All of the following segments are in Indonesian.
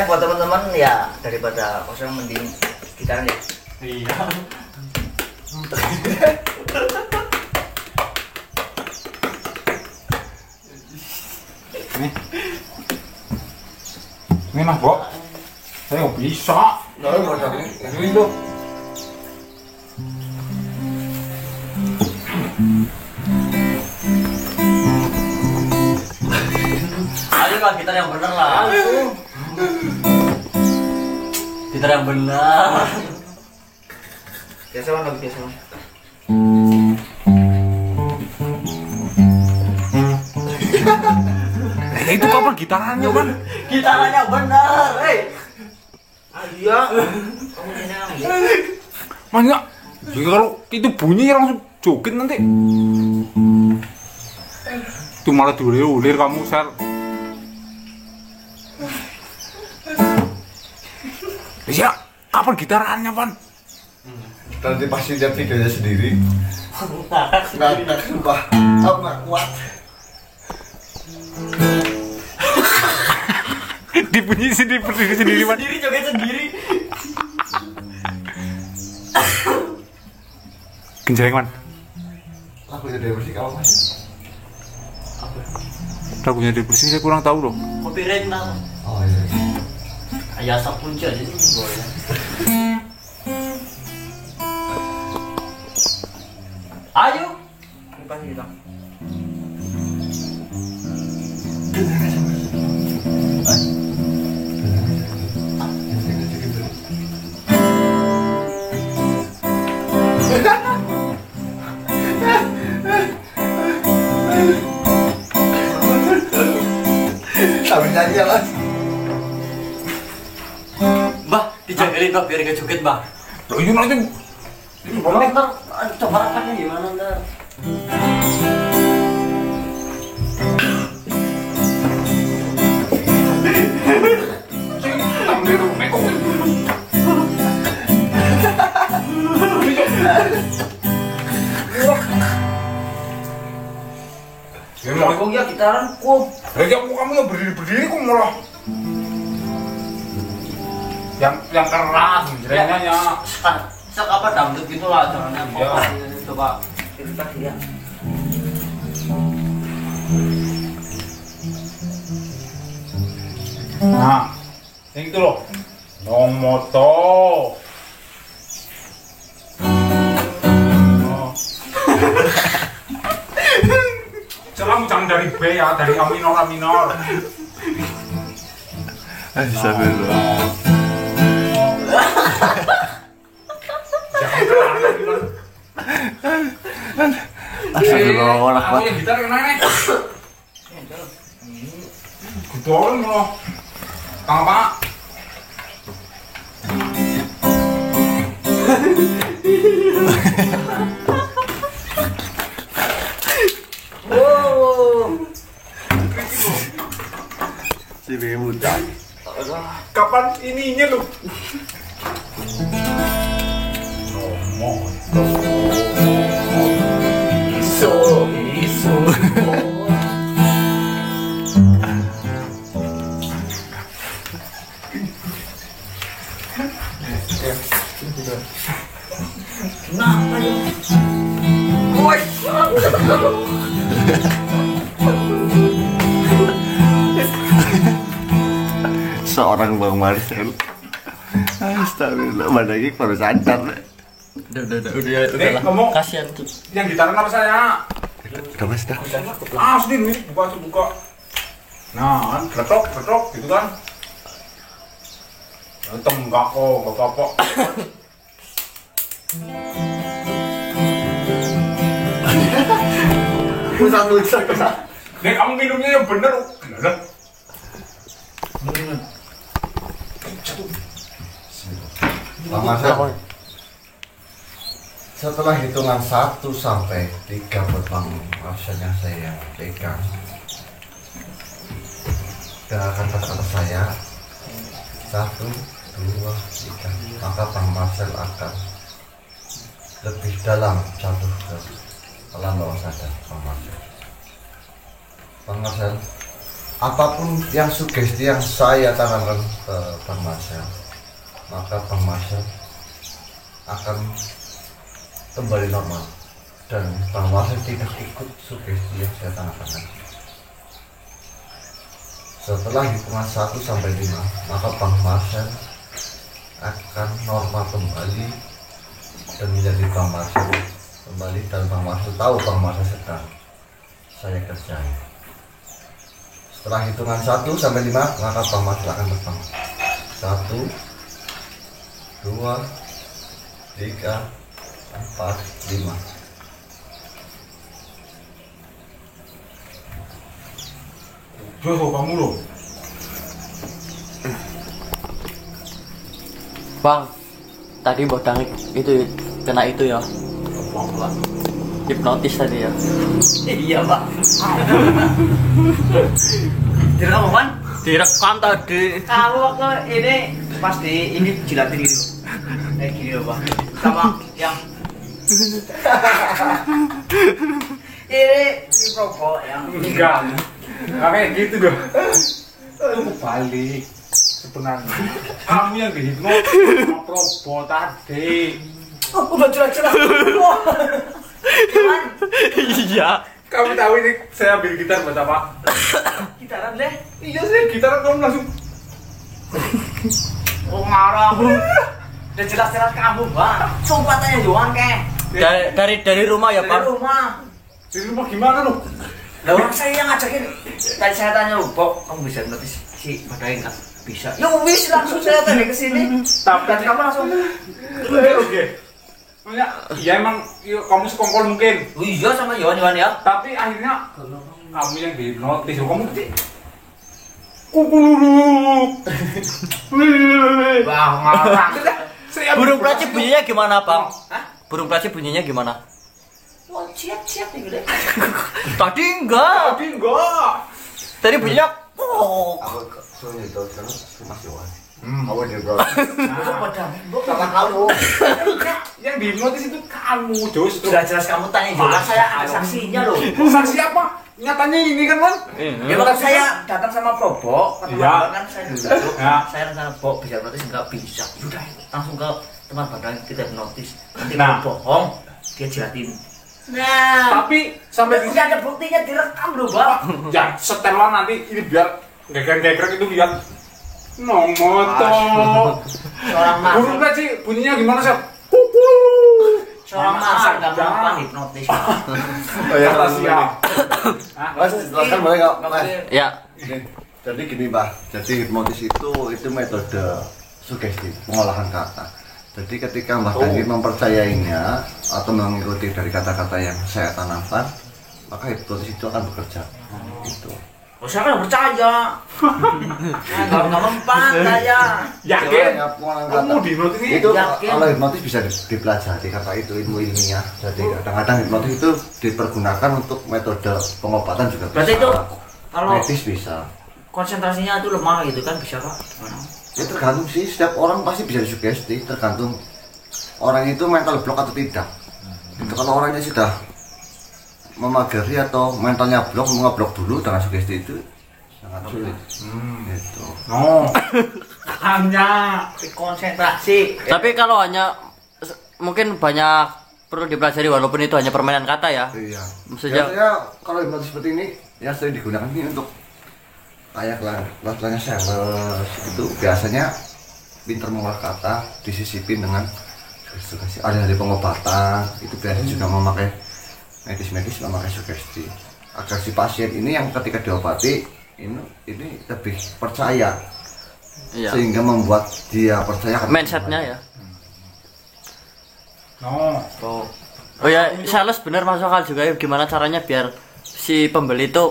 Buat teman-teman ya, daripada kosong mending gitaran ya. Iya. Ini mas Bok, saya nggak bisa. Nggak mau dong. Ini tuh. Ayo lah gitar yang bener lah. Gitar yang bener. Biasa kan lagi biasa. Itu kapan gitarannya kan? Gitarnya bener, Iya. Kamu ini ya. Makanya, kalau itu bunyi langsung joget nanti. Itu malah diulir-ulir kamu, Sel. Ya, kapan gitarannya, Pan? Nanti pasti dia videonya sendiri. Ngakak sumpah. Aku nggak kuat. Dibunyi sendiri, berdiri sendiri, Pan. Sendiri joget sendiri. Genjreng, Man. Lagunya dari musik apa mas? Lagunya dari Persik saya kurang tahu loh. Copyright nang. Oh iya. Ayah sapunci aja sih boleh. Ayo. Ini pasti hilang. Sambil nyanyi ya mas. Mbah, dijagain Mbah biar gak joget Mbah. Loh, itu nanti Ntar coba rakatnya gimana ntar? Kok ya gitaran kum. kamu yang berdiri kok malah yang keras genjrengnya ya. Sek apa dangdut gitu lah caranya. Iya. Coba. Itu tadi ya. Nah, yang itu loh. Nong moto. Salam jangan dari B ya, dari A minor A minor. Astagfirullah. Astagfirullah. Aku yang gitar yang mana nih? Gudolin loh. Kang Pak. Si Bemuda. Kapan ininya lu? Iso. Kenapa ya? Woi. Seorang Bang Marcel. Astagfirullah, badai baru sadar. Udah Kamu kasihan tuh. yang gitaran apa saya? Udah mas dah. Asli nih, buka. Nah, betok gitu kan. Enggak kok, enggak apa-apa. Usah. Nek kamu minumnya yang bener. Bener. Bang Marcel. Setelah hitungan 1 sampai 3 buat Bang Marcel yang saya pegang. Dengarkan kata-kata saya. 1, 2, 3. Maka Bang Marcel akan lebih dalam jatuh ke alam bawah sadar. Bang Marcel. apapun yang sugesti yang saya tanamkan ke Bang Marcel, maka Bang Marcel akan kembali normal dan Bang Marcel tidak ikut sugesti yang saya tanamkan lagi. Setelah hitungan 1 sampai 5, maka Bang Marcel akan normal kembali dan menjadi Bang Marcel kembali, dan Bang Marcel tahu Bang Marcel sedang saya kerjain. Setelah hitungan 1 sampai 5, maka Bang Marcel akan terbang. 1, 2, 3, 4, 5. Joso kamu loh. Bang, tadi bodang itu kena itu ya. Hipnotis tadi ya. Iya pak. Direkam kan? Direkam tadi. Kamu waktu ini pasti ini jilatin gitu. Gini loh pak. Sama yang ini rokok yang Enggak. Kayak gitu dong. Lu balik. Sebenarnya kamu yang dihipnotis sama Probo tadi. oh, udah jelas-jelas. Cuman Iya. Kamu tahu ini saya ambil gitar buat apa? gitaran deh. Iya sih, gitar kamu langsung. Oh marah. Udah jelas-jelas kamu bang. Sumpah tanya doang kek. Dari rumah ya, Dari Bang. rumah. Di rumah gimana lu? Lah orang saya yang ngajakin. Tadi saya tanya lu, Pok, kamu bisa notis si Badai enggak? Bisa. Ya wis langsung saya tanya ke sini. Dan kamu langsung. Oke. Maksudnya, ya emang kamu sekongkol mungkin. Oh iya sama Yohan ya. Tapi akhirnya kamu yang dihipnotis. Kamu kukuluruk. Wah marah. Burung pelacak bunyinya gimana, Bang? Hah? Burung pelacak bunyinya gimana? Wah siap-siap nih gede. Tadi enggak. Tapi enggak. Tadi bunyinya oh. Aku soalnya itu karena Mas Yohan. Hmm. Aku dia bro. Itu padahal Sama kamu. Yang dihipnotis itu kamu, Jos. jelas-jelas kamu tanya jelas saya ada saksinya loh. Saksi apa? Nyatanya ini kan, Man? Ya waktu saya datang sama Probo, ke Iya. tempat kan saya dulu. Ya. Saya rencana Bob bisa notis enggak bisa. Udah langsung ke tempat Badai kita notis. Nanti Nah. kalau bohong dia jilatin. Nah, Tapi sampai di udah ada buktinya direkam loh, Bang. ya setelan nanti ini biar geger-geger itu lihat moto. Seorang Burung masak, sih bunyinya gimana sih? Kukuluruk. seorang masak enggak Ada. apa hipnotis. Oh ya, Kata siap. Mas, silakan boleh nggak, Mas? Ya. Jadi gini, Mbah. Jadi hipnotis itu metode sugesti, pengolahan kata. Jadi ketika Mbah Dangir mempercayainya atau mengikuti dari kata-kata yang saya tanamkan, maka hipnotis itu akan bekerja. Gitu. Oh, saya kan percaya. Enggak mempan saya. Yakin? Makanya pengolahan Kamu kata. dihipnotis ini? Itu Yakin. kalau hipnotis bisa dipelajari karena itu ilmu ilmiah. Jadi kadang-kadang hipnotis itu dipergunakan untuk metode pengobatan juga bisa. Berarti itu kalau medis bisa. konsentrasinya itu lemah gitu kan bisa Pak? Gimana? Ya tergantung sih, setiap orang pasti bisa disugesti, tergantung orang itu mental block atau tidak. Itu kalau orangnya sudah memagari atau mentalnya blok, ngeblok dulu dengan sugesti itu sangat sulit. Gitu. No. Hanya Konsentrasi. Tapi kalau hanya mungkin banyak perlu dipelajari walaupun itu hanya permainan kata ya. Iya. Maksudnya- Biasanya kalau hipnotis seperti ini yang sering digunakan ini untuk kayak kelas-kelasnya sales itu biasanya pinter mengolah kata disisipin dengan sugesti. Ada dari pengobatan itu biasanya juga memakai medis memakai sugesti agar si pasien ini yang ketika diobati ini lebih percaya Iya. sehingga membuat dia percaya akan Mindsetnya ya. no. Oh. Oh ya, sales bener masuk akal juga ya. Gimana caranya biar si pembeli itu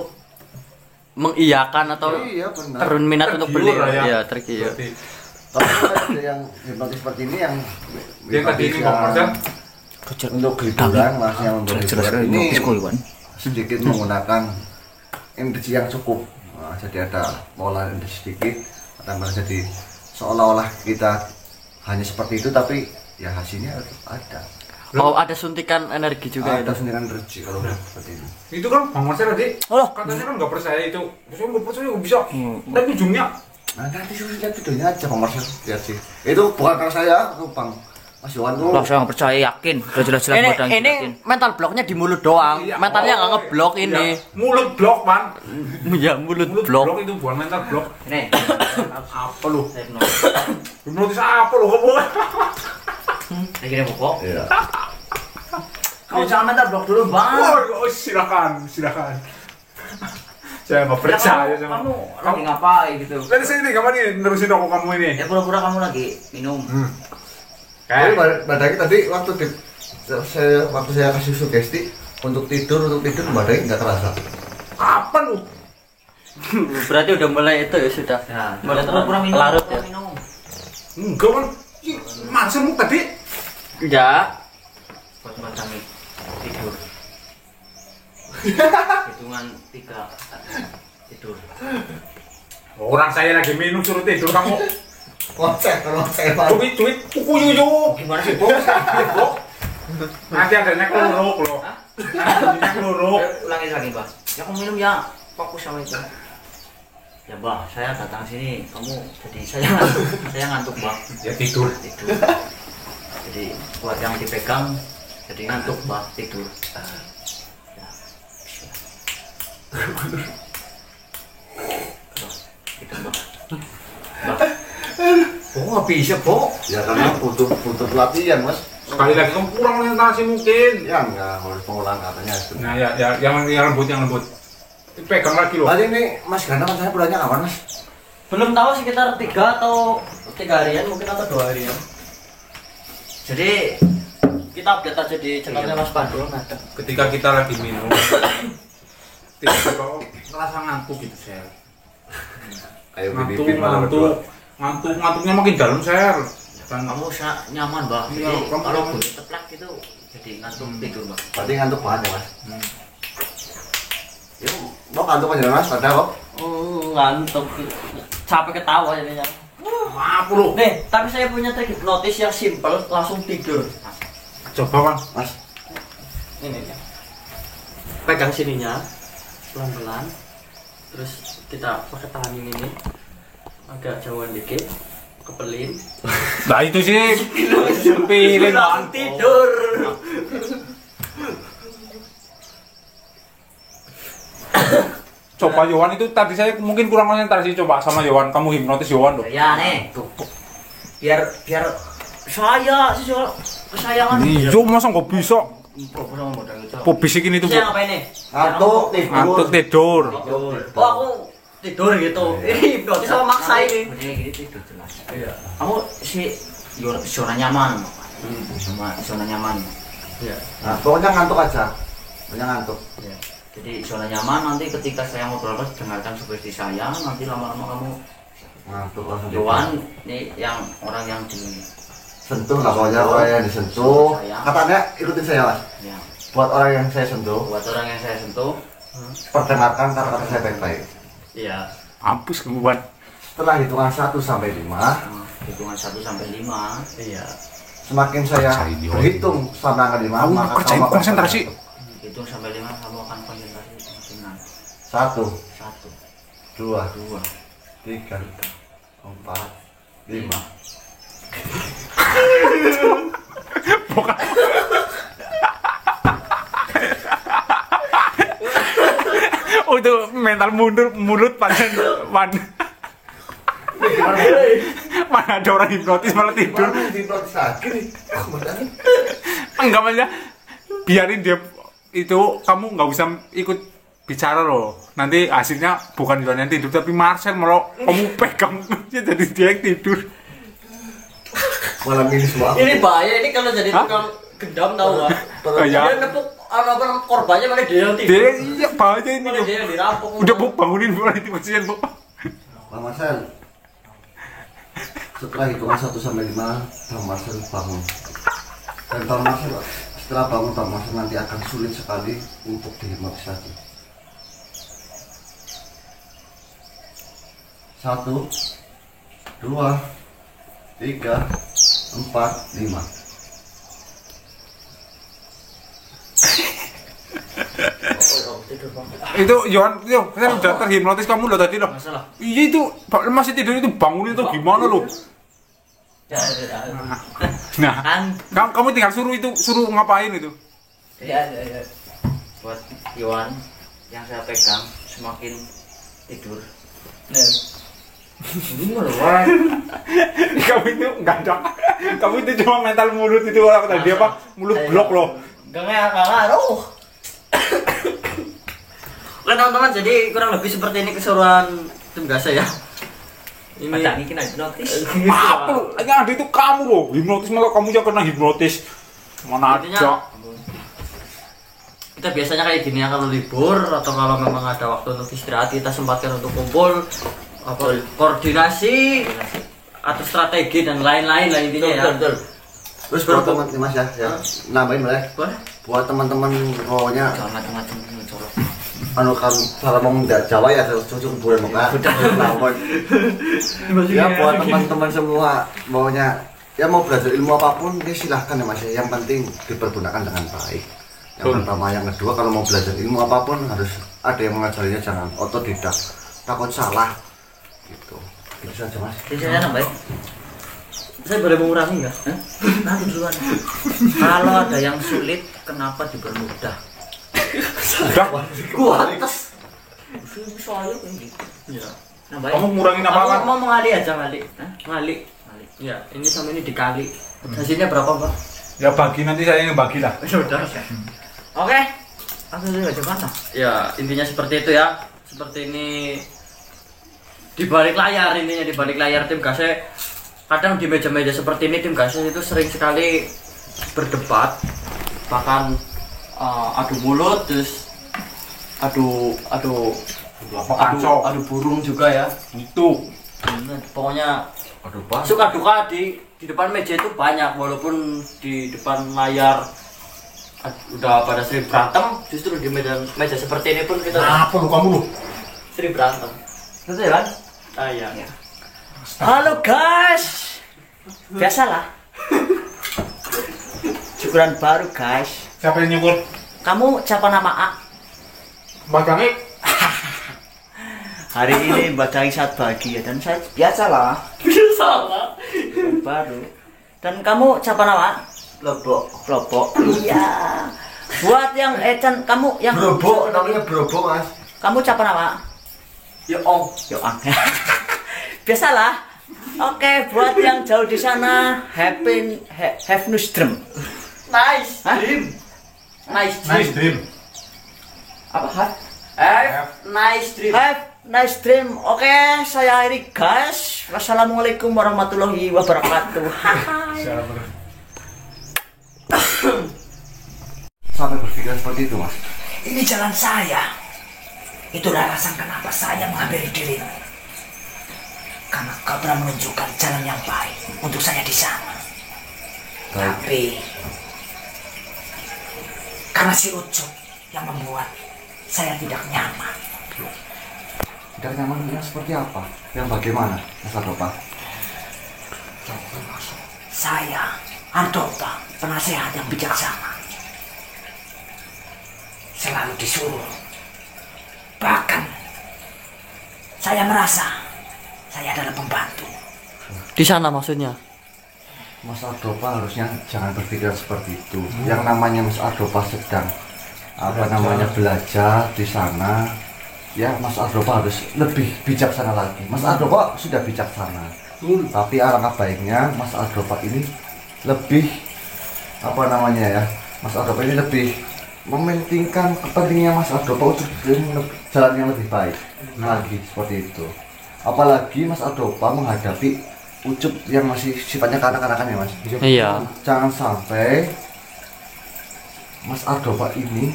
mengiyakan atau iya benar. turun minat untuk beli? Tergiur lah ya. Iya, tergiur. Berarti. Tapi ada yang hipnotis seperti ini yang Yang tadi ini kok Mas, ya? untuk hiburan mas yang untuk hiburan ini sedikit menggunakan energi yang cukup. Nah, jadi ada pola energi sedikit akan jadi seolah-olah kita hanya seperti itu tapi ya hasilnya ada. Oh, ada suntikan energi juga Ada itu. suntikan energi kalau seperti ini. Itu kan Bang Marcel tadi Oh. katanya kan nggak percaya itu. Saya nggak percaya nggak bisa. Tapi ujungnya Nah, nanti suruh lihat videonya aja Bang Marcel, lihat sih. Itu bukan karena saya, itu Bang Mas Yohan tuh. Lah saya nggak percaya, yakin. Udah jelas-jelas modal Ini mental blocknya di mulut doang. Iya. Mentalnya nggak Oh, ngeblok iya. ini. Mulut blok, Man. Ya mulut Mulut blok. blok itu bukan mental blok. Nih. Apa lu? Hipnotis. Hipnotis apa lu kamu? Akhirnya pokok. Iya. Kamu jangan mental blok dulu, Bang. Oh, silakan. Saya nggak percaya sama Kamu lagi ngapain gitu? Dari sini kamu nih nerusin rokok kamu ini. Ya pura-pura kamu lagi minum. Tapi badai tadi waktu saya kasih sugesti untuk tidur badai nggak terasa. Kapan lu? Berarti udah mulai itu ya sudah. Ya, Mulai pura-pura minum. larut ya. pura-pura minum. Enggak kan? Maksudmu tadi? Enggak. Buat macam tidur. Hitungan 3 tidur. Orang saya lagi minum suruh tidur kamu. Konsep kalau saya Bang. Cuit kuku yuyu. Gimana sih, Bos? Bok. Nanti adanya keluruk loh. Adanya keluruk. Ulangi lagi, Mbak. Ya kamu minum ya, fokus sama itu. Ya, Mbak, saya datang sini, kamu jadi saya ngantuk, Mbak. Ya tidur. Tidur. Jadi buat yang dipegang jadi ngantuk, Mbak, tidur. Ya. Gitu, Mbak. Mbak. Oh, nggak bisa, Bo. Ya karena butuh pelatihan Mas. Sekali lagi kamu kurang konsentrasi mungkin. Ya enggak harus pengulangan katanya itu. Nah ya yang lembut. Pegang lagi loh. Tadi ini Mas Ganda kan saya pulangnya kapan Mas? Belum tahu sekitar 3 atau 3 harian mungkin atau 2 harian. Jadi kita update aja di channelnya Mas Pandu ada. Ketika kita lagi minum, tiba-tiba ngerasa ngantuk gitu saya. Ayo pipin malam berdua. Ngantuknya makin dalam saya. Dan kamu nyaman, Mbak. Jadi Iya, kamu kalau nyaman. bunyi teplak gitu jadi ngantuk tidur, Mbak. Berarti ngantuk banget ya Mas. Yuk, mau ngantuk aja Mas, ada kok. Ngantuk. Capek ketawa jadinya. Apa lu? Nih, tapi saya punya trik hipnotis yang simple, langsung tidur. Coba Bang. Mas, Ini nih. Pegang sininya pelan-pelan. Terus kita pakai tangan ini nih. Agak jauhan dikit. Kepelin. Nah itu sih sempilin Langsung tidur. Coba Yohan itu tadi saya mungkin kurang konsentrasi coba sama Yohan. Kamu hipnotis Yohan dong. Ya nih, tuh. Biar saya sih kesayangan. Iya, masa nggak bisa? Pura-pura modal itu. Kok bisikin itu, Bu? Saya ngapain nih? ngantuk tidur. Ngantuk tidur. Tidur. Oh aku tidur gitu. Ini hipnotis sama maksa ini. Ini tidur jelas. Kamu si zona nyaman. Sama zona nyaman. Iya. Nah, pokoknya ngantuk aja. Pokoknya ngantuk. Jadi zona nyaman nanti ketika saya ngobrol dengarkan seperti saya, nanti lama-lama kamu Ngantuk langsung Yohan nih yang orang yang di sentuh lah pokoknya orang yang disentuh. Katanya ikutin saya Mas. ya, Buat orang yang saya sentuh, buat orang yang saya sentuh, perdengarkan kata-kata saya baik-baik. Iya. Mampus kemudian. Setelah hitungan 1 sampai 5, hitungan 1 sampai 5. Iya. semakin saya Saya idiot. berhitung sampai angka 5, Kamu maka kerjain kamu akan konsentrasi. Hitung sampai 5 kamu akan konsentrasi dengan 1, 1, 2, 2, 3, 4, 5. Oh itu mental mundur mulut panjang man. Mana ada orang hipnotis malah tidur. Mana hipnotis lagi nih? Enggak aja. Biarin dia itu kamu nggak usah ikut bicara loh. Nanti hasilnya bukan Yohan yang tidur tapi Marcel malah kamu pegang jadi dia yang tidur. Malam ini semua. Ini bahaya ini kalau jadi Hah? tukang gendam tahu nggak? Kayak Dia nepuk apa korbannya malah dia yang tidur. dia iya bahaya ini. Malah dia yang dirampok. Udah bu bangunin bu nanti kasihan bu. Bang Marcel, setelah hitungan 1 sampai 5, Bang Marcel bangun. Dan Bang Marcel setelah bangun, Bang Marcel nanti akan sulit sekali untuk dihipnotis lagi. 1, 2, 3, 4, 5. tidur bang. Itu Yohan, yo, kan udah terhipnotis kamu loh tadi loh. Masalah. Iya itu masih tidur itu bangunin itu gimana loh? Ya. Nah, kamu tinggal suruh ngapain itu? Ya. Buat Iwan yang saya pegang semakin tidur. Ya. Ini meluar. Kamu itu enggak ada. Kamu itu cuma mental mulut itu orang tadi apa? Mulut blok loh. Gak ngaruh. Oke teman-teman, jadi kurang lebih seperti ini keseruan tim Gasa ya. Ini Macam ini kena hipnotis. Apa lu? Yang ada itu kamu loh. Hipnotis malah kamu yang kena hipnotis. Mana Intinya, ada? kita biasanya kayak gini ya kalau libur atau kalau memang ada waktu untuk istirahat kita sempatkan untuk kumpul, koordinasi atau strategi dan lain-lain lah intinya ya. Betul. Terus buat teman Mas ya, nambahin boleh. Boleh? Buat teman-teman pokoknya Jangan macam-macam colok. anu kan kalau mau nggak Jawa ya cucu kuburan muka. Ya buat teman-teman semua maunya ya mau belajar ilmu apapun ya silahkan ya Mas ya. Yang penting dipergunakan dengan baik. Yang pertama, yang kedua kalau mau belajar ilmu apapun harus ada yang mengajarinya, jangan otodidak, takut salah gitu. Itu saja Mas. Biasanya nambah. Saya boleh mengurangi nggak? Nanti duluan. Kalau ada yang sulit, kenapa dipermudah? Sudah. Kuatas. Soalnya kayak gitu. Ya. Nambahin. Kamu ngurangin apa kan? Mau ngali aja ngali. Ngali. Ya, ini sama ini dikali. Hasilnya berapa, Pak? Ya bagi nanti saya yang bagi lah. Sudah. Oke. Hasilnya aja mana? Ya, intinya seperti itu ya. Seperti ini di balik layar, intinya di balik layar tim Gasa. Kadang di meja-meja seperti ini tim Gasa itu sering sekali berdebat, bahkan adu mulut, terus adu burung juga ya. Itu. Pokoknya Aduh Pak. suka duka di depan meja itu banyak, walaupun di depan layar udah pada sering berantem, justru di meja seperti ini pun kita Apa lu kamu lu? sering berantem. Betul ya kan? Iya. Halo guys, biasalah. Syukuran baru guys. Siapa yang nyukur? Kamu siapa nama A? Bagangnya. Hari ini badangi saat bahagia dan saya biasalah. Biasalah. Baru. Dan kamu siapa nama? Lobok. Iya. Buat yang Chan, kamu yang Brobok, namanya Brobok Mas. kamu siapa nama? Yoong. Biasalah. Oke, buat yang jauh di sana, have nice dream. Nice dream. Nice dream. Apa have nice dream. Oke, saya akhiri guys. Wassalamualaikum warahmatullahi wabarakatuh. Sampai berpikir seperti itu Mas. Ini jalan saya. Itulah alasan kenapa saya menghampiri dirimu. Karena kau telah menunjukkan jalan yang baik untuk saya di sana. Baik. Tapi karena si Ucup yang membuat saya tidak nyaman. Tidak nyamannya seperti apa? Yang bagaimana Mas Ardopa? Saya Ardopa, penasehat yang bijaksana, selalu disuruh. Bahkan saya merasa saya adalah pembantu. Di sana maksudnya. Mas Ardopa harusnya jangan berpikir seperti itu. Yang namanya Mas Ardopa sedang belajar di sana. Ya Mas Ardopa harus lebih bijaksana lagi. Mas Ardopa sudah bijaksana. Tapi alangkah baiknya Mas Ardopa ini lebih Mas Ardopa ini lebih mementingkan kepentingan Mas Ardopa untuk jalan yang lebih baik lagi seperti itu. Apalagi Mas Ardopa menghadapi Ucup yang masih sifatnya kanak-kanakan ya Mas. Iya. Jangan sampai Mas Ardopa ini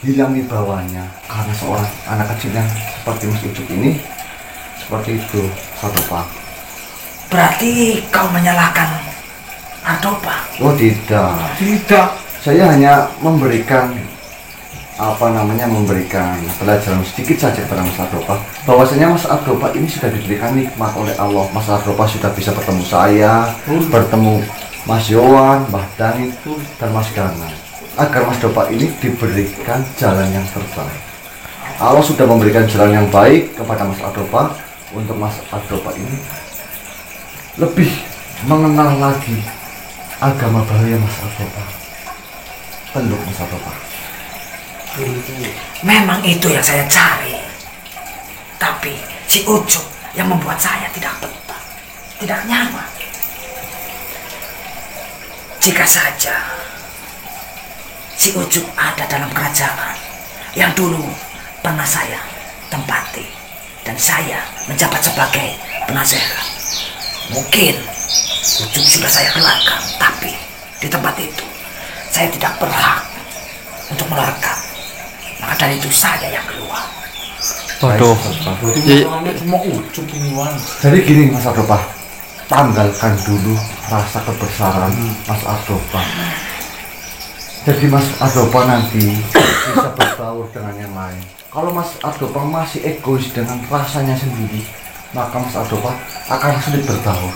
hilang di bawahnya karena seorang anak kecil yang seperti Mas Ucup ini. Seperti itu Ardopa. Berarti kau menyalahkan Ardopa? Oh tidak. Saya hanya memberikan pelajaran sedikit saja kepada Mas Ardopa, bahwasanya Mas Ardopa ini sudah diberikan nikmat oleh Allah. Mas Ardopa sudah bisa bertemu saya, bertemu Mas Yohan, Mbah Dani, dan Mas Gana, agar Mas Ardopa ini diberikan jalan yang terbaik. Allah sudah memberikan jalan yang baik kepada Mas Ardopa untuk Mas Ardopa ini lebih mengenal lagi agama baru ya Mas Ardopa. Peluk Mas Ardopa. Memang itu yang saya cari. Tapi si Ucup yang membuat saya tidak betah, tidak nyaman. Jika saja si Ucup ada dalam kerajaan yang dulu pernah saya tempati dan saya menjabat sebagai penasehat, mungkin Ucup sudah saya keluarkan. Tapi di tempat itu saya tidak berhak untuk melarang. Maka dari itu saya yang keluar. Waduh. Berarti masalahnya cuma Ucup ini, Wan. Jadi gini Mas Ardopa, tanggalkan dulu rasa kebesaran Mas Ardopa. Jadi Mas Ardopa nanti bisa berbaur dengan yang lain. Kalau Mas Ardopa masih egois dengan rasanya sendiri, maka Mas Ardopa akan sulit berbaur.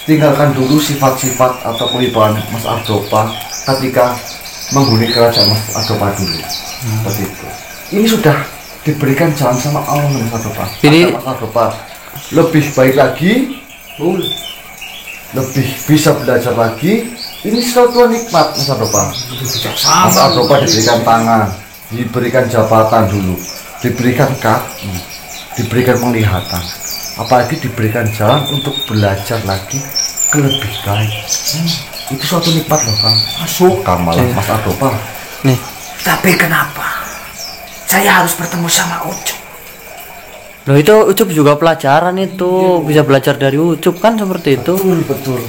Tinggalkan dulu sifat-sifat atau kewibawaan Mas Ardopa ketika menghuni kerajaan Mas Ardopa dulu. Seperti itu. Ini sudah diberikan jalan sama Allah Mas Ardopa. Ini Mas Ardopa lebih baik lagi, lebih bisa belajar lagi. Ini suatu nikmat Mas Ardopa. Mas Ardopa diberikan tangan, diberikan jabatan dulu, diberikan kaki, diberikan penglihatan, apalagi diberikan jalan untuk belajar lagi ke lebih baik. Itu suatu nikmat loh Kang. Masuk malah Mas Ardopa. nih, Tapi kenapa saya harus bertemu sama Ucup? loh itu Ucup juga pelajaran itu, bisa belajar dari Ucup kan seperti itu. Betul.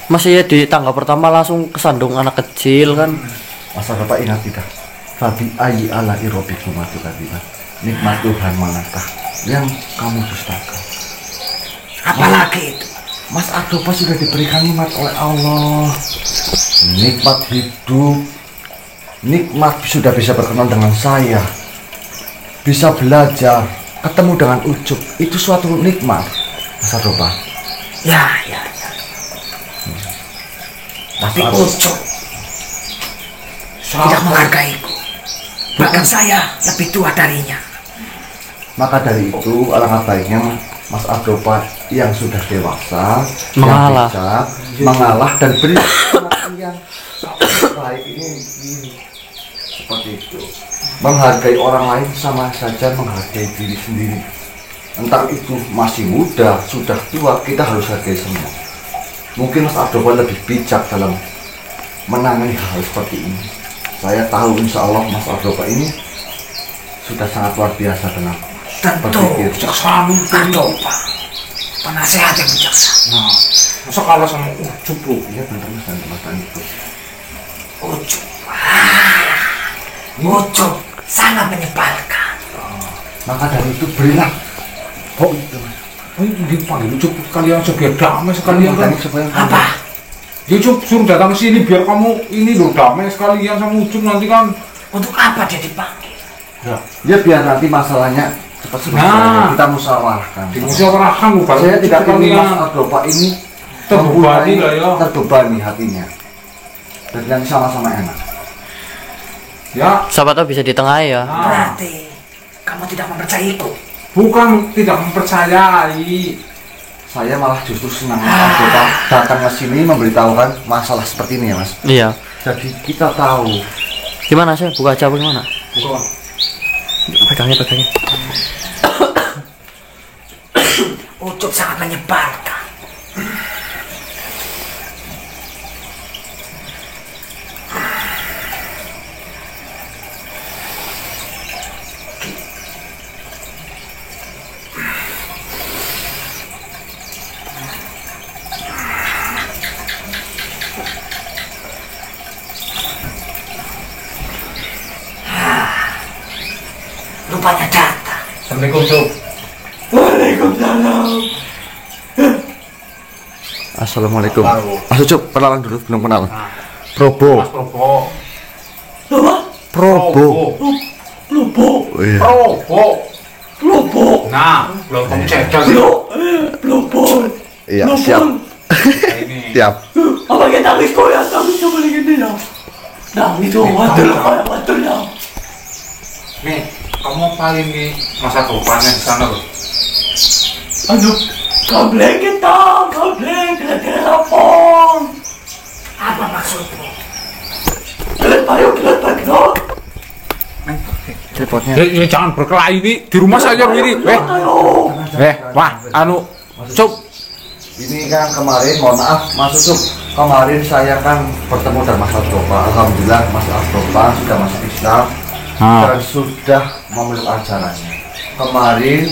Masih ya di tangga pertama langsung kesandung anak kecil kan. Mas Ardopa ingat tidak? Fabi ayi ala irobikum atukadziban. Nikmat Tuhan manakah yang kamu dustakan? Apalagi itu? Mas Ardopa sudah diberikan nikmat oleh Allah. Nikmat hidup, nikmat sudah bisa berkenan dengan saya, bisa belajar, ketemu dengan Ucup. Itu suatu nikmat Mas Ardopa. Ya. Tapi Ucup tidak menghargaiku. Bahkan saya lebih tua darinya. Maka dari itu alangkah baiknya Mas Ardopa yang sudah dewasa Mengalah. yang bijak, mengalah dan beri yang baik ini seperti itu. Menghargai orang lain sama saja menghargai diri sendiri. Entah itu masih muda, sudah tua, kita harus hargai semua. Mungkin Mas Ardopa lebih bijak dalam menangani hal seperti ini. Saya tahu insya Allah Mas Ardopa ini sudah sangat luar biasa dengan Tentu berpikir. Bijaksana itu ya. Ardopa, penasehat yang bijaksana. Nah, masa kalah sama Ucup loh. Iya benar Mas itu. Ucup, Ucup sangat menyebalkan. Maka dari itu berilah. Oh, Dipanggil Ucup sekalian biar damai sekalian kan. Apa? Ucup suruh datang ke sini biar kamu ini loh damai sekalian sama Ucup nanti kan. Untuk apa dia dipanggil? Ya biar nanti masalahnya cepat selesai. Nah. Kita musyawarahkan. Dimusyawarahkan loh. Saya tidak ingin Mas sekalian. Ardopa ini Terbebani lah ya. terbebani hatinya. Dan nanti sama-sama enak. Ya, Siapa tahu bisa ditengahi ya. nah, Berarti kamu tidak mempercayaiku. bukan tidak mempercayai. Saya malah justru senang Mas Ardopa datang ke sini memberitahukan masalah seperti ini ya Mas. Iya. Jadi kita tahu. Gimana sih? Buka aja apa gimana? Bukan. Pegangnya. Ucup sangat menyebalkan. Rupanya datang. Assalamualaikum Ucup. Assalamualaikum. Halo. Mas Ucup, kenalan dulu, belum kenal. Nah, Probo. Mas Probo. Probo. Oh, iya. Probo. Nah, belum kamu cedal sih. Iya, siap. Nah, ini. Siap. Apa kita nangis kok ya? Nangis coba lagi ini ya. Nangis tuh, waduh, waduh ya. Nih, kamu paling nih masa depannya di sana loh. Aduh, kableng kita telepon. Apa maksudmu? Gelet bayo. Tripodnya. Ya, jangan berkelahi ini di rumah saja ini. Wah, anu, Cup. Ini kan kemarin, mohon maaf Mas Ucup, kemarin saya kan bertemu dengan Mas Ardopa. Alhamdulillah Mas Ardopa sudah masuk Islam dan sudah memeluk ajarannya. Kemarin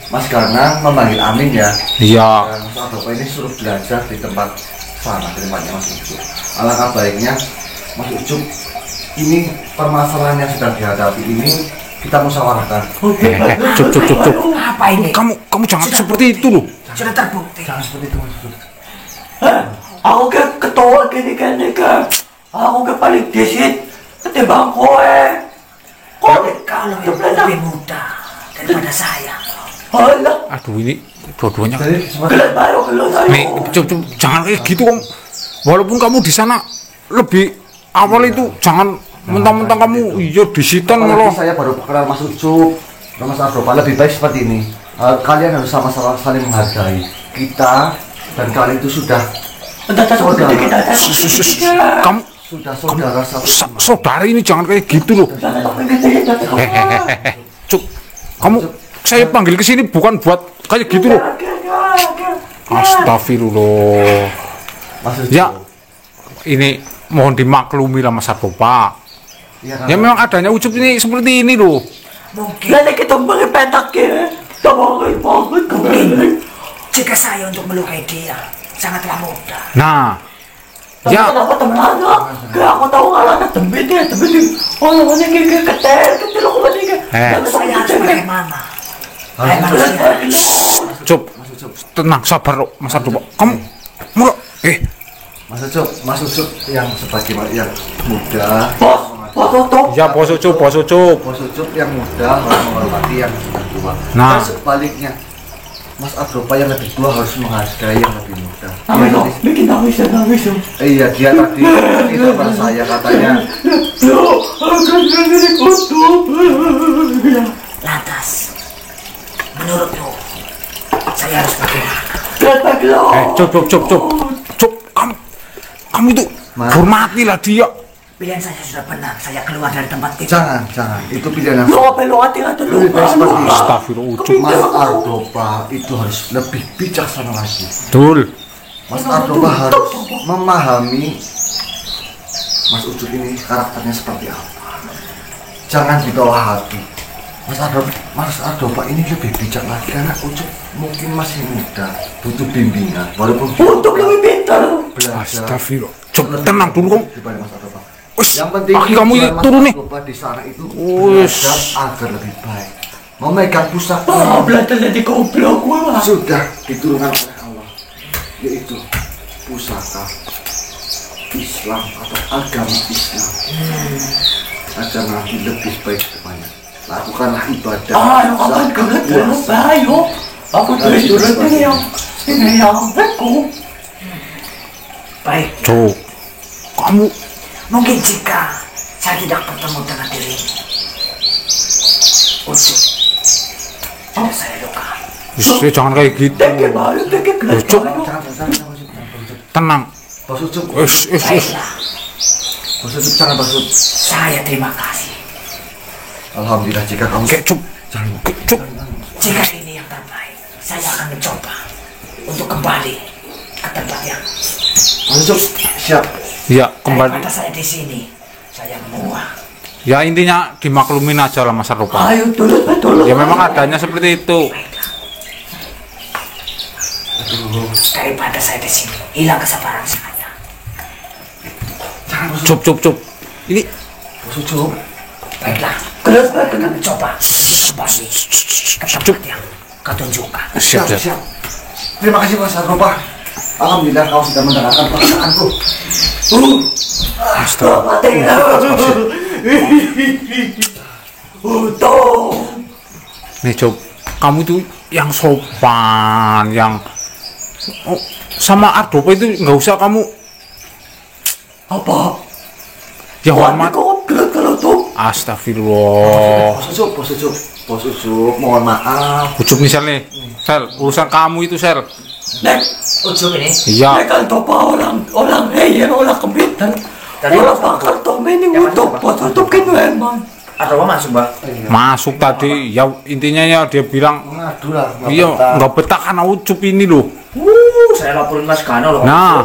Mas Garnang memanggil Amin ya. Iya. Dan Mas Ardopa ini suruh belajar di tempat sana, di tempatnya Mas Ucup. Alangkah baiknya Mas Ucup, ini permasalahan yang sedang dihadapi ini kita musyawarahkan. Cup. Apa ini? Kamu jangan seperti itu loh. Sudah terbukti. Jangan seperti itu Mas Ucup. Aku ketua gini kan. Aku paling disit ketimbang kowe. Kalau itu lebih mudah daripada saya. Alah, Aduh, ini dua-duanya. Jadi gelet bayo. Nih, Cup, jangan kayak gitu om. Walaupun kamu di sana lebih awal itu jangan mentang-mentang kamu disitan apalagi malah. saya baru kenal Mas Ucup dan Mas Ardopa, lebih baik seperti ini. Kalian harus sama-sama saling menghargai. Kita dan kalian itu sudah Kamu sudah saudara satu. saudara ini jangan kayak gitu loh. Cuk, kamu saya panggil ke sini bukan buat kayak gitu loh. Astagfirullah. Mas Ucup. Ya, ini mohon dimaklumi lah Mas Ardopa. Iya, Ya memang adanya Ucup ini seperti ini loh. Mungkin Nanti kita bagi petak ya. Mungkin jika saya untuk melukai dia sangatlah mudah. Nah, ya Kenapa teman Kayak aku tahu kalau anak tembit. Oh, mana ketel aku mana Saya harus bagaimana? Hai manusia. Cup, tenang, sabar loh Mas Ardopa. Kamu mau Mas Ucup yang sebagai yang muda. ya bos Ucup. Mas Ucup yang muda harus menghormati yang sudah tua. Nah. Dan sebaliknya Mas Ardopa yang lebih tua harus menghargai yang lebih muda. Bikin nangis. Iya, dia tadi tidak pada saya katanya. Lantas, menurutmu saya harus bagaimana? Cup, kamu itu hormatilah dia. Pilihan saya sudah benar. Saya keluar dari tempat itu. Jangan, itu pilihan yang Lu lebih baik seperti ini. Astagfirullah Ucup. Mas Ardopa itu harus lebih bijaksana lagi. Betul. Mas Ardopa harus memahami Mas Ucup ini karakternya seperti apa. Jangan dibawa hati. Mas Ardopa ini lebih bijak lagi karena Ucup mungkin masih muda, butuh bimbingan. Walaupun Untuk lebih pintar. belajar. Astagfirullah. Cup, tenang dulu kamu. Dibanding Mas Ardopa. Wis, Yang penting kaki kamu ini Mas turun nih. Ardopa di sana itu Wis. belajar agar lebih baik. Memegang pusaka Belajar jadi goblok gua. sudah diturunkan oleh Allah, yaitu pusaka Islam atau agama Islam, agar nanti lebih baik depannya. Lakukanlah ibadah. Akan gelet bayo. Aku turun ini yang aku. Baik, Cup, kamu mungkin jika saya tidak bertemu dengan dirimu, Ucup tidak saya luka. ya jangan kayak gitu. Gelet Ucup, Jangan, tenang. Bos Ucup, Wis. Baiklah, Bos Ucup, jangan Bos Ucup. saya terima kasih. Alhamdulillah jika kamu Kayak Cup. Cup. Jika ini yang terbaik, saya akan mencoba untuk kembali ke tempat yang Bos Ucup siap. Ya, kembali. daripada saya di sini. Saya muak. Ya intinya dimaklumin aja lah Mas Ardopa. Ayo turun. Ya memang adanya seperti itu. Daripada saya di sini, hilang kesabaran saya. Jangan Bos Ucup. Cup. Ini Bos Ucup. Baiklah, saya akan mencoba kembali ke tempat yang kau tunjukkan. siap. Terima kasih Mas Ardopa. Alhamdulillah kau sudah mendengarkan perkataanku. Astaga. Nih Cup, kamu itu yang sopan, yang sama Ardopa itu nggak usah kamu Apa? ya hormat. Kau gelet kalau tuh. Astagfirullah. Bos Ucup, mohon maaf. Ucup misalnya, Sel, urusan kamu itu Sel. Nek, Ucup ini. Iya. nek kan topa orang heyen orang kebitan. Tadi Orang masuk, bakal tome ini Yang untuk masuk, bos Ucup kan emang. Ada apa masuk, Mbak? Masuk tadi, ya intinya ya dia bilang, Ngadu lah. iya nggak betah karena Ucup ini loh. Saya laporin Mas Gano loh. Nah,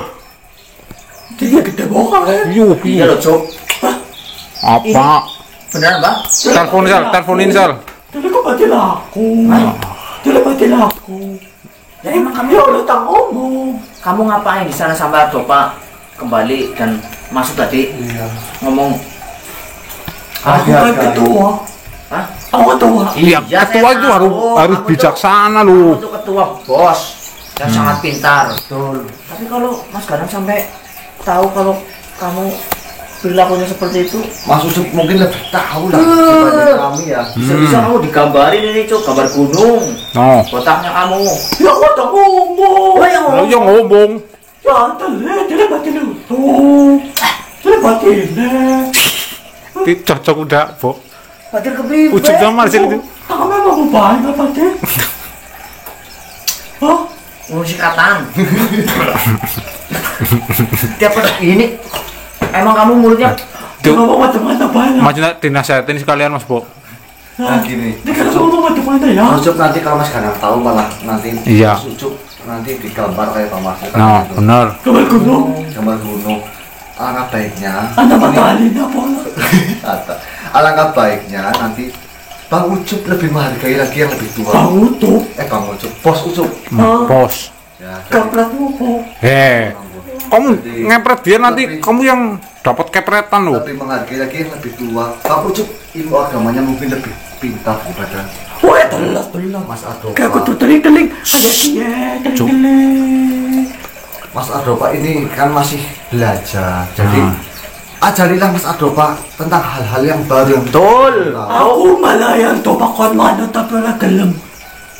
Dia gede banget. Iya loh, Cuk. apa? Beneran, Mbak? Teleponin Sel. Jadi kok mati laku. Jadi mati laku. Ya emang kamu Ya udah tak ngomong. kamu ngapain di sana sampai Adopa kembali dan masuk tadi Iya. ngomong Aku kan ketua. Hah? Aku ketua. Iya, Iya, ketua saya itu tahu. harus Aku bijaksana Kamu loh. tuh ketua bos yang sangat pintar. Betul. Tapi kalau Mas Ganang sampai tahu kalau kamu perilakunya seperti itu, Mas Ucup mungkin lebih tahu lah dibanding kami ya. bisa-bisa kamu digambarin ini, Cuk, gambar gunung. Oh, Botaknya kamu. Ya aku tak ngomong. Oh, yang lo yang ngomong. Ya telah, jadi mati lutu. Jadi mati nek. Itu cocok udah, Bo. Patir kepriwe? Ucup sama Sel itu. Tak memang baik apa deh? Hah? Musikatan. Tiap ini emang kamu mulutnya Dia ngomong macam-macam banyak. Maksudnya dinasihatin sekalian Mas Bo. Nah gini. Dia kan ngomong macam-macam ya. Mas Ucup nanti kalau Mas Ganang tahu malah nanti Iya. Mas Ucup nanti digambar kayak Pak Mas. Nah, benar. Kabar gunung. Gambar gunung. Alangkah baiknya. Anda batalin apa? Alangkah baiknya nanti Bang Ucup lebih menghargai lagi yang lebih tua. Bangun tuh. Bang Ucup, Bos Ucup. Bos. Ya. Kapratmu apa? Kamu ngepret dia nanti kamu yang dapat kepretan loh. Lebih menghargai lagi yang lebih tua. Bang Ucup ilmu agamanya mungkin lebih pintar daripada Wah, telas. Mas Adopa. Kayak aku tuh teling-teling. Ada dia, teling-teling. Mas Adopa ini kan masih belajar. Jadi ajarilah Mas Adopa tentang hal-hal yang baru yang Betul. Aku malah yang topakan mana tapi orang gelem.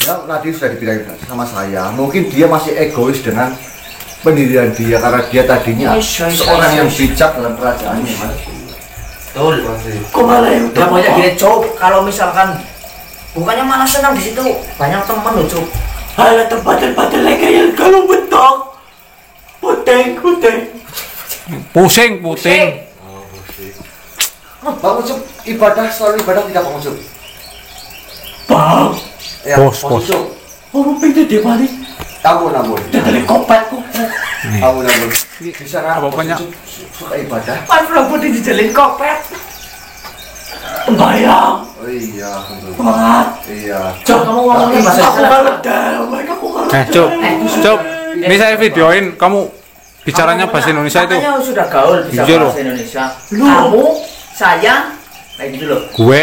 Ya tadi sudah dibilang sama saya. Mungkin dia masih egois dengan pendirian dia karena dia tadinya seorang yang bijak dalam kerajaannya, Mas. Betul. Kok malah yang Ya pokoknya gini, Cuk, kalau misalkan bukannya malah senang di situ, banyak teman loh, Cuk. Ada tempat-tempat lagi yang kalau bentok. Puteng. Pusing. Bang Ucup ibadah selalu ibadah tidak Bang Ucup? Bang, Ya, Bos. Ucup. orang pintu di mana? Namun. Dia teling kopet kok. Namun. Bisa kan? Apa-apanya? Bos Ucup suka ibadah. Pan putih dijalin kopet. Bayang. Oh iya, betul. Banget. Iya. Cuk, kamu ngomongnya bahasa Aku Islam. kalah dewek. Aku kalah. Cup. Ini saya videoin kamu bicaranya bahasa Indonesia itu. Katanya sudah gaul bisa Jujur loh. bahasa Indonesia. Loh. Kamu, saya, kayak gitu loh. Gue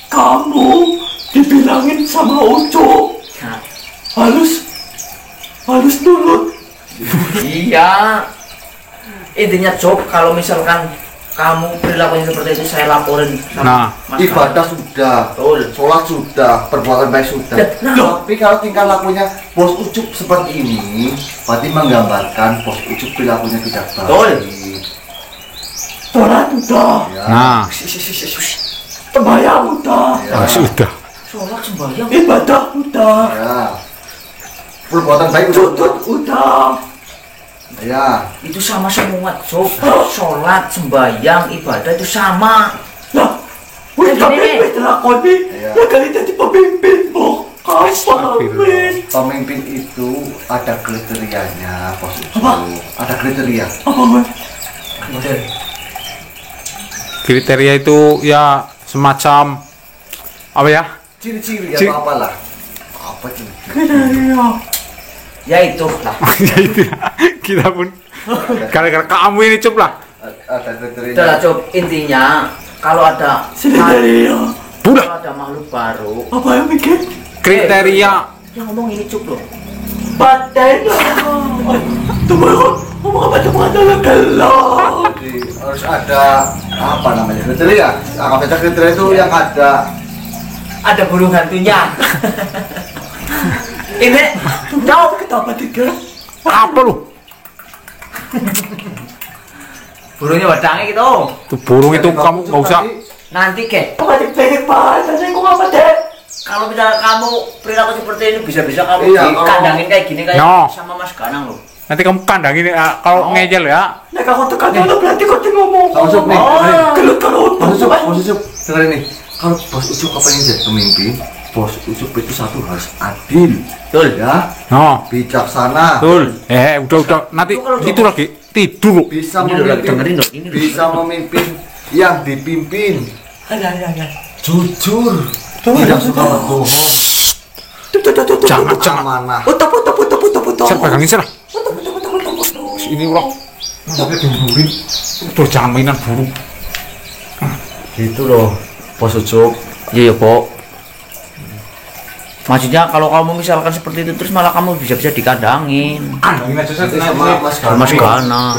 Kamu dibilangin sama Ucup. Nah, Halus nurut. iya. Intinya, Cuk, kalau misalkan kamu perilakunya seperti itu, saya laporin Nah, sama Mas Ibadah sudah, Betul. sholat sudah, perbuatan baik sudah. Nah. Tapi kalau tingkah lakunya Bos Ucup seperti ini, berarti menggambarkan Bos Ucup perilakunya tidak Betul. baik. Sholat udah. Ya. nah, Bayang udah. Ya. sudah. sholat sembahyang. Ibadah udah. Ya. Perbuatan baik Tutut udah. Ya. Itu sama semua, Cuk. Sholat, sembahyang, ibadah itu sama. Nah, wih Kayak gini. pemimpin lakoni. Iya. Ya kali jadi pemimpin mo. Kamu pemimpin. Pemimpin itu ada kriterianya, Bos Ucup. Apa? Ada kriteria. Apa gue? Kriteria itu ya semacam apa ya? Ciri-ciri Ciri- atau apalah. Apa ciri? Kriteria. Ya itu lah. Ya itu ya. Kita pun gara-gara kamu ini Cup lah. Ada kriteria. Udah lah, Cuk. Intinya kalau ada Kriteria. Budak. kalau ada makhluk baru, Apa yang bikin? Kriteria. yang ngomong ini, Cuk loh. Paten lah. Tunggu, ngomong apa cuma adalah gelap. Jadi harus ada apa namanya kriteria. Anggap aja kriteria itu yang ada. Ada burung hantunya. Ini, Tahu kenapa tiga? Apa lu? burungnya wadangnya gitu. Tuh burung itu Jadi kamu Ucup nggak usah. tadi Nanti kek. Pengen banget, saya kok apa deh? Kalau misalnya kamu perilaku seperti ini bisa-bisa kamu Iya, dikandangin kayak gini kayak No. sama Mas Ganang loh. Nanti kamu kandangin kalau ngejel ya. Nek aku tekan dulu berarti kau ngomong. Bos Ucup nih, Gelut kalau Bos Ucup, dengerin nih. Kalau Bos Ucup kepengen jadi pemimpin, Bos Ucup itu satu harus adil, Betul. ya, No. bijaksana, Betul. Udah. Nanti itu lagi tidur. bisa Ini udah dengerin memimpin, loh, ini loh. bisa memimpin yang dipimpin, Ada. jujur, tidak suka berbohong, Jangan. amanah. Putu. Saya pegangin sih lah. Ini ulah. Nanti diburuin. Tuh jangan mainan burung. Gitu loh, Bos Ucup. Iya, Pok. Maksudnya kalau kamu misalkan seperti itu terus malah kamu bisa-bisa dikandangin. Kandangin aja Nanti sama Mas Ganang. Mas Ganang.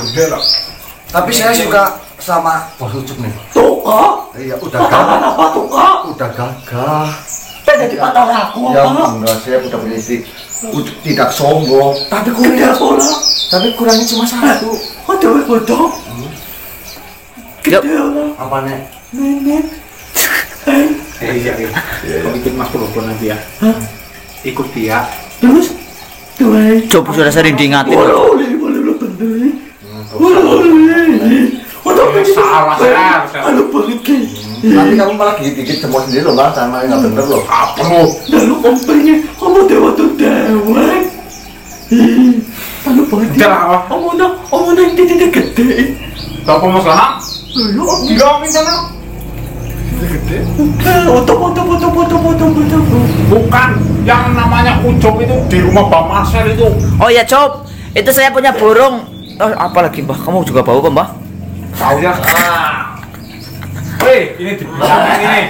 Tapi saya suka sama Bos Ucup nih. Tuh kak. Iya, udah Katakan gagah, apa tuh kak? udah gagah. Jadi patah aku Ya apa? enggak, saya udah punya istri. Tidak sombong, Tapi kurang pola. tapi kurangnya cuma satu. Aduh, bodoh. Yuk. Gede lah. Apa nek? Nenek. Iya. Kamu ikut Mas Purwono nanti ya. Ikut dia. Terus? Tuh. Coba sudah sering diingatin. Boleh lo bener. Boleh. Salah. Aduh banget kan. Nanti kamu malah gigit semua sendiri loh, Bang, sama nggak bener loh. Apa lo? Lalu kompennya, kamu dewa tuh dewa. Aduh banget. Udah lah. Kamu yang titiknya gede. Bapak Mas Ganang? Ayo, Bilangin sana. foto. Bukan yang namanya Ucup itu di rumah Bang Marcel itu. Oh ya, Cop. Itu saya punya burung. Oh, apalagi, Mbah? Kamu juga bau, Mbah? Tahu ya. Hei, ini dibilangin ini.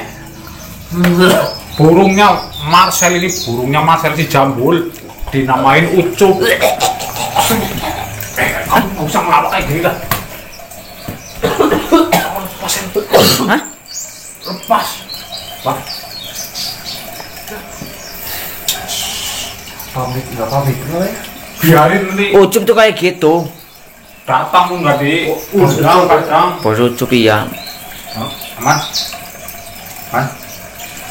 Burungnya Marcel si Jambul dinamain Ucup. Kamu nggak usah ngelawak kayak gini dah. Lepasin. Hah? Lepas. Pak. Pamit, nggak pamit, loh ya. Biarin nanti Ucup tuh kayak gitu. datang pun nggak di kadang. Bos Ucup iya. Aman. Aman.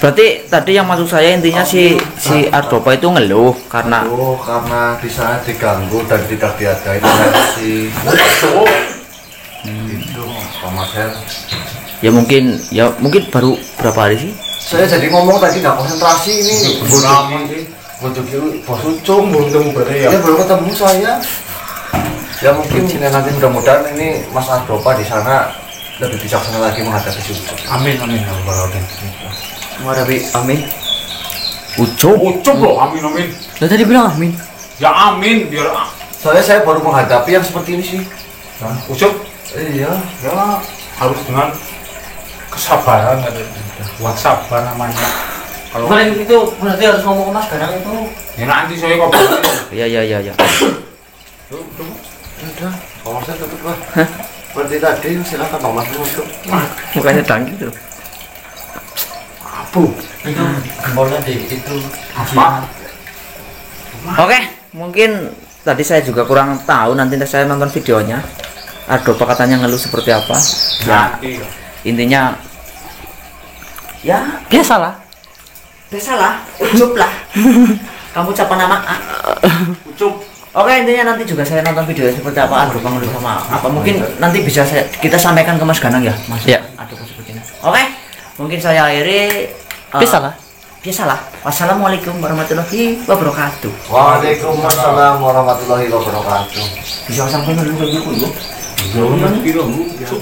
Berarti tadi yang masuk saya intinya si Ardopa itu ngeluh karena Oh, karena di sana diganggu dan tidak dihargai oleh si itu Pak Marcel. ya mungkin baru berapa hari sih? Saya jadi ngomong tadi nggak konsentrasi ini. Lama sih. Bojoki Bos Ucup. Belum ketemu berarti ya. Ya belum ketemu saya. Ya mungkin nanti mudah-mudahan ini Mas Ardopa di sana lebih bijaksana lagi menghadapi si Ucup. Amin. Ya Allah. Menghadapi amin. Ucup. Ucup loh, amin. Lah tadi bilang amin. Ya amin biar Soalnya saya baru menghadapi yang seperti ini sih. Ucup Iya. ya harus dengan kesabaran ada. Buat sabar namanya. Kalau Kemarin itu berarti harus ngomong ke Mas Ganang itu. ya nanti saya kok. Iya. Udah, Pak Marcel tutup lah. Seperti tadi, silakan Pak Marcel tutup. Mukanya dangkit tuh. Apa? Itu gembolnya di itu. Apa? Oke, mungkin tadi saya juga kurang tahu, nanti saya nonton videonya. Ardopa katanya ngeluh seperti apa. Ya, Nanti. intinya ya biasalah, Ucup lah. Kamu siapa nama? Ucup. Oke, intinya nanti juga saya nonton videonya seperti apa Ardopa ngeluh sama apa. Mungkin nanti bisa kita sampaikan ke Mas Ganang ya, Mas. Ya. Ardopa seperti ini. Oke, mungkin saya akhiri. Biasalah. Wassalamualaikum warahmatullahi wabarakatuh. Waalaikumsalam warahmatullahi wabarakatuh. Bisa sampai ngeluh kayak gitu ya. Jangan bilang Ucup.